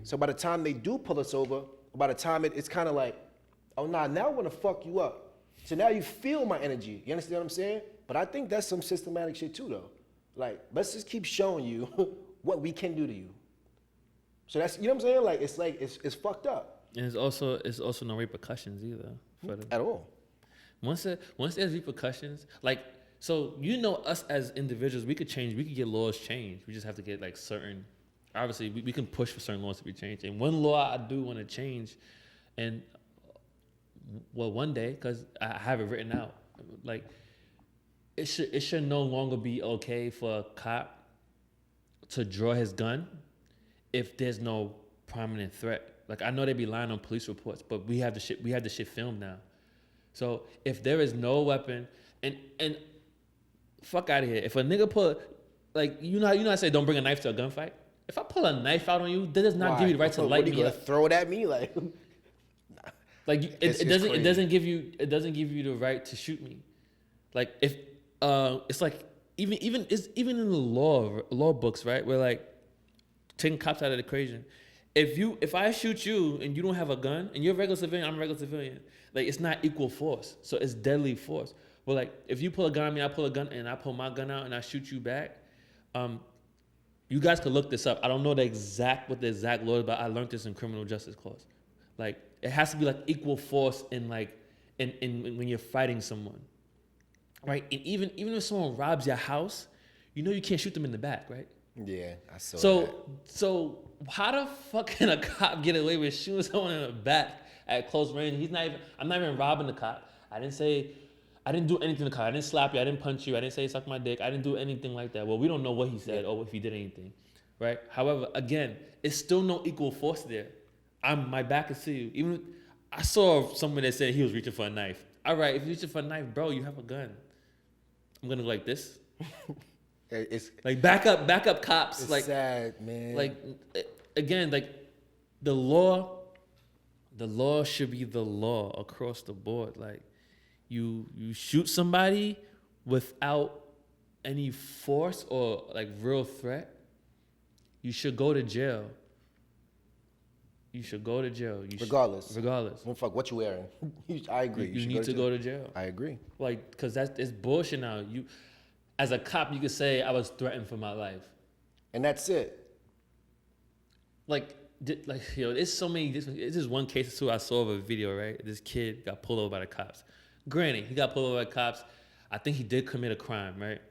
So by the time they do pull us over, by the time it's kind of like, oh nah, now I want to fuck you up. So now you feel my energy. You understand what I'm saying? But I think that's some systematic shit too, though. Like, let's just keep showing you what we can do to you. So that's, you know what I'm saying? Like, it's fucked up. And it's also no repercussions either. At all. Once there's repercussions, like, so you know, us as individuals, we could get laws changed. We just have to get like certain. Obviously, we can push for certain laws to be changed. And one law I do want to change, and well, one day, because I have it written out, like, it should no longer be okay for a cop to draw his gun if there's no prominent threat. Like, I know they be lying on police reports, but we have the shit filmed now. So if there is no weapon, and fuck out of here. If a nigga pull, like, you know how I say don't bring a knife to a gunfight? If I pull a knife out on you, that does not give you the right to light me up. Throw it at me, like. Like, it doesn't give you the right to shoot me. Like, if it's like even in the law books, right? Where like taking cops out of the equation. If I shoot you and you don't have a gun and you're a regular civilian, I'm a regular civilian, like it's not equal force. So it's deadly force. But like if you pull a gun on me, I pull a gun and I pull my gun out and I shoot you back, you guys could look this up. I don't know what the exact law is, but I learned this in criminal justice clause. Like it has to be like equal force in when you're fighting someone. Right? And even if someone robs your house, you know you can't shoot them in the back, right? Yeah, I saw that. So how the fuck can a cop get away with shooting someone in the back at close range? I'm not even robbing the cop. I didn't do anything to the cop. I didn't slap you. I didn't punch you. I didn't say suck my dick. I didn't do anything like that. Well, we don't know what he said or if he did anything, right? However, again, it's still no equal force there. My back is to you. Even I saw someone that said he was reaching for a knife. All right, if you're reaching for a knife, bro, you have a gun. I'm gonna go like this. It's like back up cops. It's like sad, man. Like again, like the law should be the law across the board. Like you shoot somebody without any force or like real threat, you should go to jail. You should go to jail. Regardless. Regardless. Fuck what you wearing. I agree. You need to go to jail. I agree. Like, cause it's bullshit now. As a cop, you could say I was threatened for my life. And that's it. There's so many. This is one case too. I saw of a video. Right, this kid got pulled over by the cops. Granted, he got pulled over by the cops. I think he did commit a crime, right?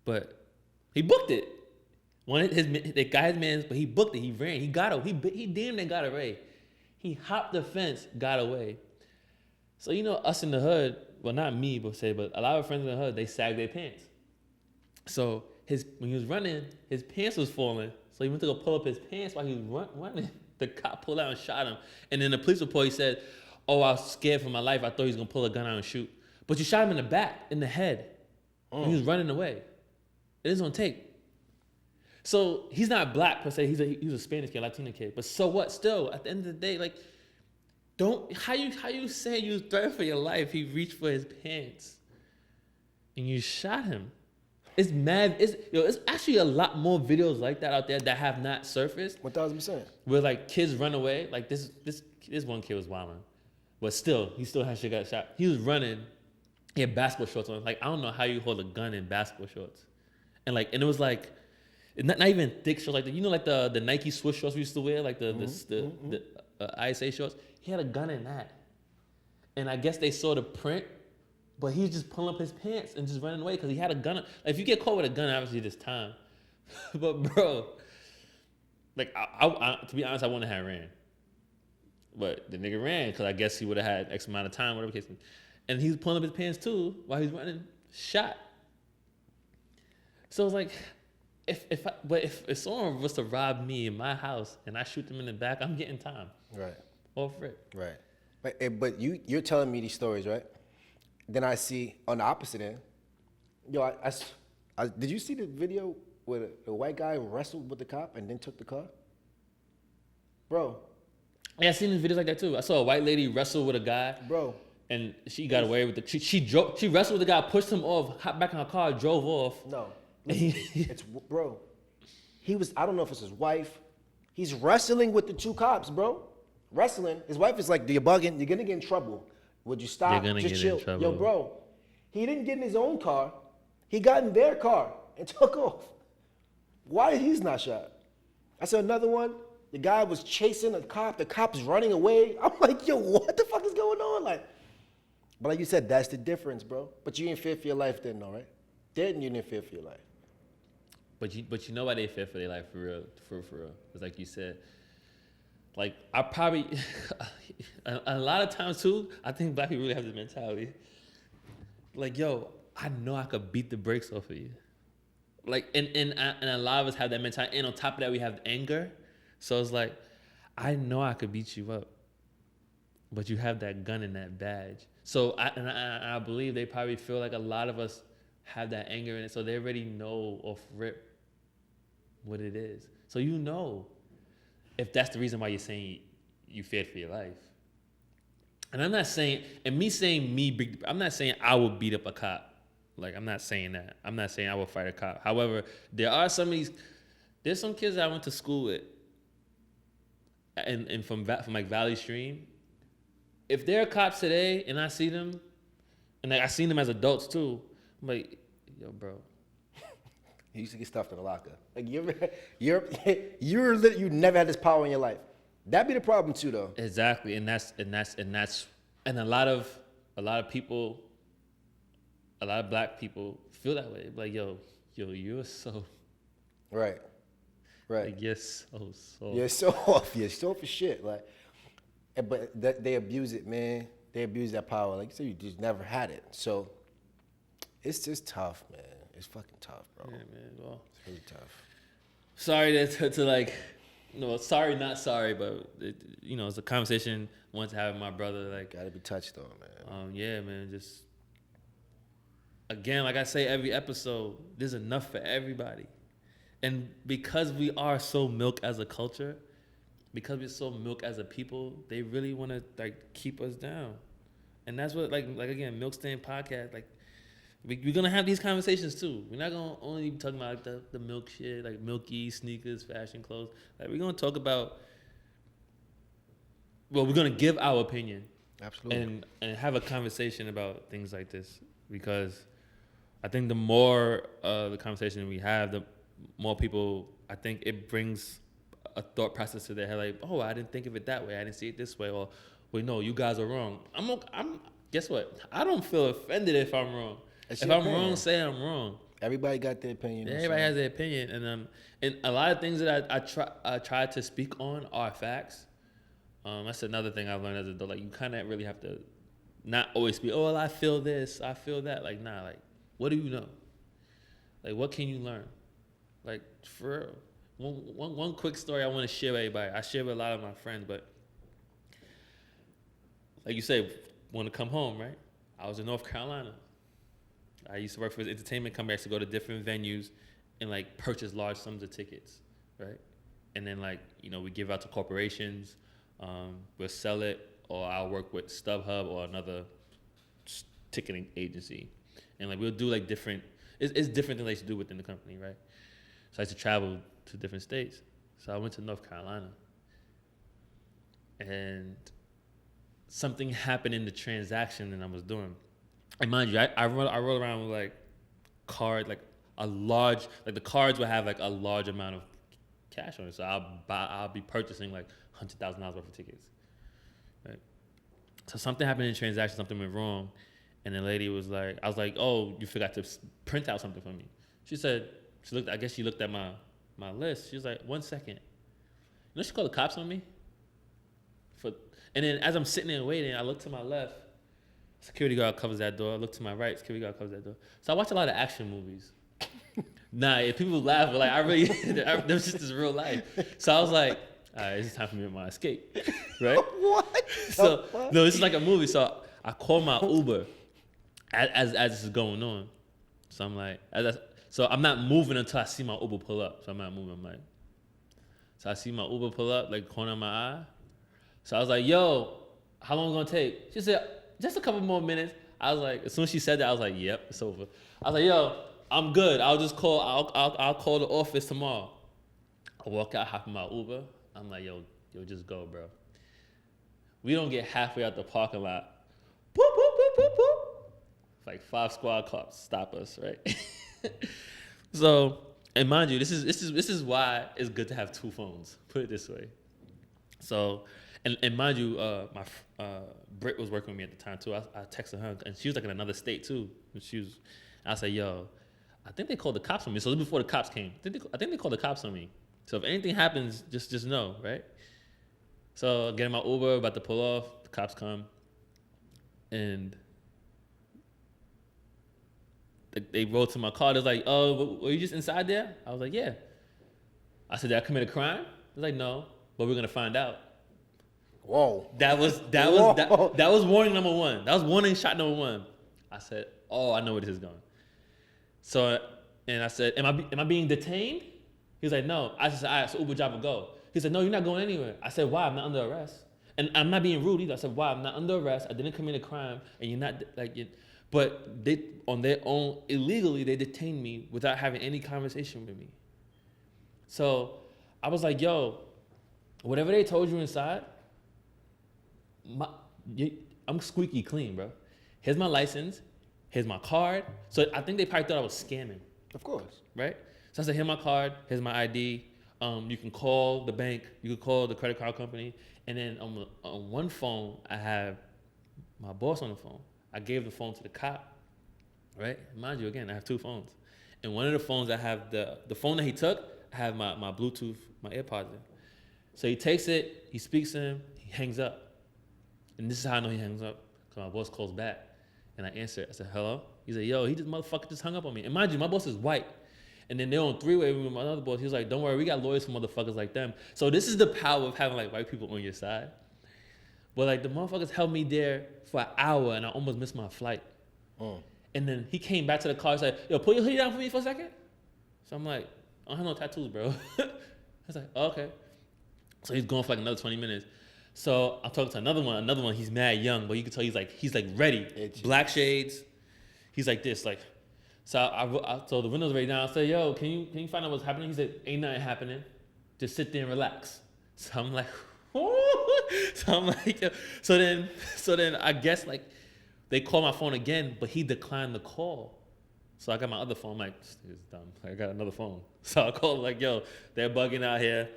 But he booked it. They got his man, but he booked it. He ran. He got away. He damn near got away. He hopped the fence, got away. So us in the hood. Well, not me, but a lot of friends in the hood, they sag their pants. So when he was running, his pants was falling. So he went to go pull up his pants while he was running. The cop pulled out and shot him. And then the police report, he said, "Oh, I was scared for my life. I thought he was gonna pull a gun out and shoot. But you shot him in the back, in the head. When he was running away. It is on tape." So he's not black per se. He's a Spanish kid, Latino kid. But so what? Still, at the end of the day, like, how you say you threatened for your life? He reached for his pants, and you shot him. It's mad. It's actually a lot more videos like that out there that have not surfaced. 1000%. Where like kids run away. Like this one kid was wilding, but still he still had shit got shot. He was running. He had basketball shorts on. Like I don't know how you hold a gun in basketball shorts, and it was like. Not even thick shorts, like the Nike Swiss shorts we used to wear, like the ISA shorts. He had a gun in that, and I guess they saw the print, but he was just pulling up his pants and just running away because he had a gun. Like, if you get caught with a gun, obviously there's time, but bro, like I to be honest, I wouldn't have ran, but the nigga ran because I guess he would have had X amount of time, whatever case, and he was pulling up his pants too while he's running, shot. So it's like. If someone was to rob me in my house and I shoot them in the back, I'm getting time. Right. Off rip. Right. But you're telling me these stories, right? Then I see on the opposite end. Yo, I did you see the video where the white guy wrestled with the cop and then took the car? Bro. Yeah, I seen videos like that too. I saw a white lady wrestle with a guy. Bro. And she got away with it. She wrestled with the guy, pushed him off, hopped back in her car, drove off. No. It's bro. I don't know if it's his wife. He's wrestling with the two cops, bro. Wrestling. His wife is like, "You're bugging. You're gonna get in trouble. Would you stop? You're gonna Just get chill." in trouble. Yo, bro. He didn't get in his own car. He got in their car and took off. Why he's not shot? I saw another one. The guy was chasing a cop. The cop's running away. I'm like, yo, what the fuck is going on? But like you said, that's the difference, bro. But you didn't fear for your life then, though, right? Then you didn't fear for your life. But you know why they fear for their life for real. It's like you said. Like I probably a lot of times too, I think black people really have this mentality. Like, yo, I know I could beat the brakes off of you. Like and a lot of us have that mentality. And on top of that we have anger. So it's like, I know I could beat you up. But you have that gun and that badge. So I believe they probably feel like a lot of us have that anger in it, so they already know off rip what it is. So if that's the reason why you're saying you feared for your life. And I'm not saying, I'm not saying I would beat up a cop. Like, I'm not saying that. I'm not saying I will fight a cop. However, there's some kids that I went to school with, and from like Valley Stream. If they're cops today and I see them, and like I seen them as adults too, I'm like, yo, bro. You used to get stuffed in a locker. Like you never had this power in your life. That'd be the problem too, though. Exactly, and a lot of people, a lot of black people feel that way. Like, yo, you're so right. Like, you're so You're so off. You're so for shit. Like, but they abuse it, man. They abuse that power. Like you said, you just never had it. So it's just tough, man. It's fucking tough, bro. Yeah, man. Well, it's really tough. Sorry to like, sorry, not sorry, but it's a conversation I want to have with my brother. Like, gotta be touched on, man. Yeah, man. Just again, like I say every episode, there's enough for everybody, and because we are so milk as a culture, because we're so milk as a people, they really want to like keep us down, and that's what like again, MiLKSTND podcast, like. We're gonna have these conversations too. We're not gonna only be talking about like the milk shit, like milky sneakers, fashion, clothes. Like, we're gonna talk about. Well, we're gonna give our opinion, absolutely, and have a conversation about things like this, because I think the more the conversation we have, the more people. I think it brings a thought process to their head, like, oh, I didn't think of it that way. I didn't see it this way, or wait, no, you guys are wrong. I'm. Guess what? I don't feel offended if I'm wrong. If I'm wrong, say I'm wrong. Everybody got their opinion. Everybody has their opinion, and a lot of things that I try to speak on are facts. That's another thing I've learned as an adult. Like, you kind of really have to not always be, oh, well, I feel this, I feel that. Like, nah, like, what do you know? Like, what can you learn? Like, for real. One quick story I want to share with everybody. I share with a lot of my friends, but like you say, want to come home, right? I was in North Carolina. I used to work for this entertainment company. I used to go to different venues and like purchase large sums of tickets, right? And then like, we give out to corporations. We'll sell it, or I'll work with StubHub or another ticketing agency. And like, we'll do like different, it's different than they used to do within the company, right? So I used to travel to different states. So I went to North Carolina, and something happened in the transaction that I was doing. And mind you, I roll around with like cards, like a large, like the cards would have like a large amount of cash on it. So I'll be purchasing like $100,000 worth of tickets, right? So something happened in the transaction, something went wrong, and the lady was like, I was like, oh, you forgot to print out something for me. She said, I guess she looked at my list. She was like, 1 second. She called the cops on me. And then as I'm sitting there waiting, I look to my left. Security guard covers that door. I look to my right. Security guard covers that door. So I watch a lot of action movies. Nah, if people laugh, but like that was just this real life. So I was like, all right, it's time for me to my escape, right? What? So no, this is like a movie. So I call my Uber as this is going on. So I'm like, so I'm not moving until I see my Uber pull up. So I'm not moving. I'm like, so I see my Uber pull up, like corner of my eye. So I was like, yo, how long is it gonna take? She said, just a couple more minutes. I was like, as soon as she said that, I was like, yep, it's over. I was like, yo, I'm good. I'll just call. I'll call the office tomorrow. I walk out, hop in my Uber. I'm like, yo, just go, bro. We don't get halfway out the parking lot. Boop, boop, boop, boop, boop. Like 5 squad cops stop us, right? So, and mind you, this is why it's good to have 2 phones. Put it this way. So, and mind you, my Britt was working with me at the time too. I texted her, and she was like in another state too. And I said, yo, I think they called the cops on me. So this was before the cops came. I think they called the cops on me. So if anything happens, just know, right? So getting my Uber, about to pull off, the cops come, and they rolled to my car. They're like, oh, were you just inside there? I was like, yeah. I said, did I commit a crime? They're like, no, but we're gonna find out. Whoa. That was warning number 1. That was warning shot number 1. I said, oh, I know where this is going. So, and I said, am I being detained? He was like, no. I said, all right, so Uber driver, go. He said, no, you're not going anywhere. I said, why? I'm not under arrest. And I'm not being rude either. I said, why? I'm not under arrest. I didn't commit a crime. And you're not, like, But they, on their own, illegally, they detained me without having any conversation with me. So I was like, yo, whatever they told you inside, I'm squeaky clean, bro. Here's my license. Here's my card. So I think they probably thought I was scamming. Of course. Right? So I said, here's my card. Here's my ID. You can call the bank. You can call the credit card company. And then on one phone, I have my boss on the phone. I gave the phone to the cop. Right? Mind you, again, I have 2 phones. And one of the phones, I have the phone that he took, I have my Bluetooth, my AirPods in. So he takes it, he speaks to him, he hangs up. And this is how I know he hangs up, because my boss calls back. And I answer, I said, hello? He's like, yo, motherfucker just hung up on me. And mind you, my boss is white. And then they're on 3-way with my other boss. He was like, don't worry, we got lawyers for motherfuckers like them. So this is the power of having like white people on your side. But like the motherfuckers held me there for an hour and I almost missed my flight. And then he came back to the car and said, yo, put your hoodie down for me for a second. So I'm like, I don't have no tattoos, bro. I was like, oh, okay. So he's going for like another 20 minutes. So I'm talking to another one, he's mad young, but you can tell he's like ready. Itchy. Black shades. He's like this, like, so I told the windows right down. I said, yo, can you find out what's happening? He said, ain't nothing happening. Just sit there and relax. So I'm like, yo. So then I guess like they called my phone again, but he declined the call. So I got my other phone. I'm like, this is dumb. I got another phone. So I called like, yo, they're bugging out here.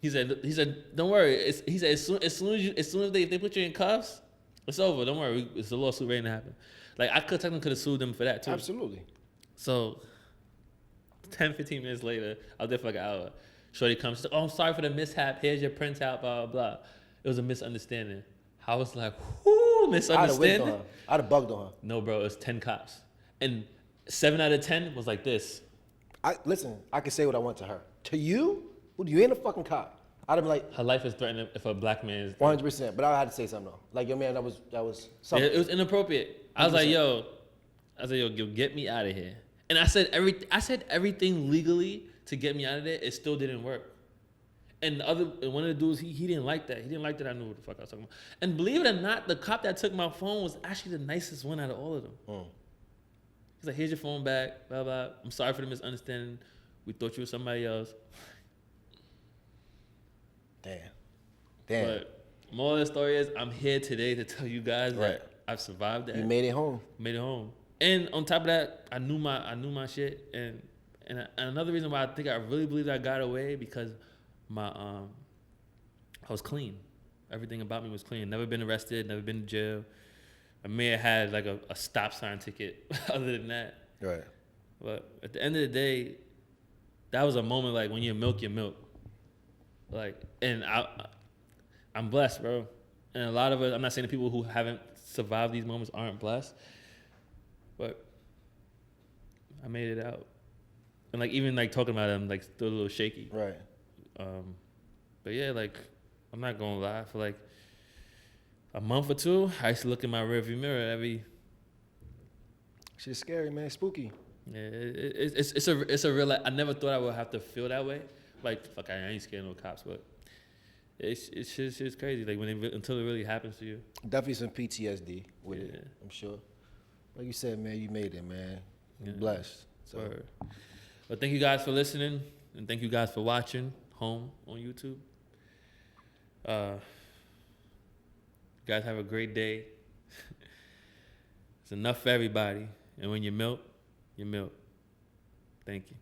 He said, don't worry. He said, as soon as they put you in cuffs, it's over. Don't worry. It's a lawsuit waiting to happen. Like I could have sued them for that too. Absolutely. So 10, 15 minutes later, I was there for like an hour. Shorty comes, she's like, oh, I'm sorry for the mishap. Here's your printout, blah, blah, blah. It was a misunderstanding. I was like, whoo, misunderstanding. I'd have bugged on her. No, bro, it was 10 cops. And 7 out of 10 was like this. Listen, I can say what I want to her. To you, you ain't a fucking cop. I'd have been like, her life is threatened if a black man is 100%. But I had to say something though. Like, yo, man, that was something. It was inappropriate. I was like, yo, get me out of here. And I said everything legally to get me out of there. It still didn't work. And one of the dudes, he didn't like that. He didn't like that I knew what the fuck I was talking about. And believe it or not, the cop that took my phone was actually the nicest one out of all of them. He's like, here's your phone back, blah, blah. I'm sorry for the misunderstanding. We thought you were somebody else. Damn. But moral of the story is, I'm here today to tell you guys that I've survived that. You made it home. And on top of that, I knew my shit. And another reason why I think I really believe I got away, because I was clean. Everything about me was clean. Never been arrested, never been to jail. I may have had like a stop sign ticket other than that. Right. But at the end of the day, that was a moment like when you milk. Like, and I'm blessed, bro. And a lot of us, I'm not saying the people who haven't survived these moments aren't blessed, but I made it out. And like, even like talking about it, I'm like still a little shaky. Right. But yeah, like, I'm not gonna lie, for like a month or two, I used to look in my rearview mirror every. Shit's scary, man. Spooky. Yeah, it's a real. I never thought I would have to feel that way. Like, fuck, I ain't scared of no cops, but it's crazy. Like until it really happens to you. Definitely some PTSD with it. I'm sure. Like you said, man, you made it, man. You're blessed. So. Word. Well, thank you guys for listening, and thank you guys for watching home on YouTube. You guys have a great day. It's enough for everybody. And when you milk, you milk. Thank you.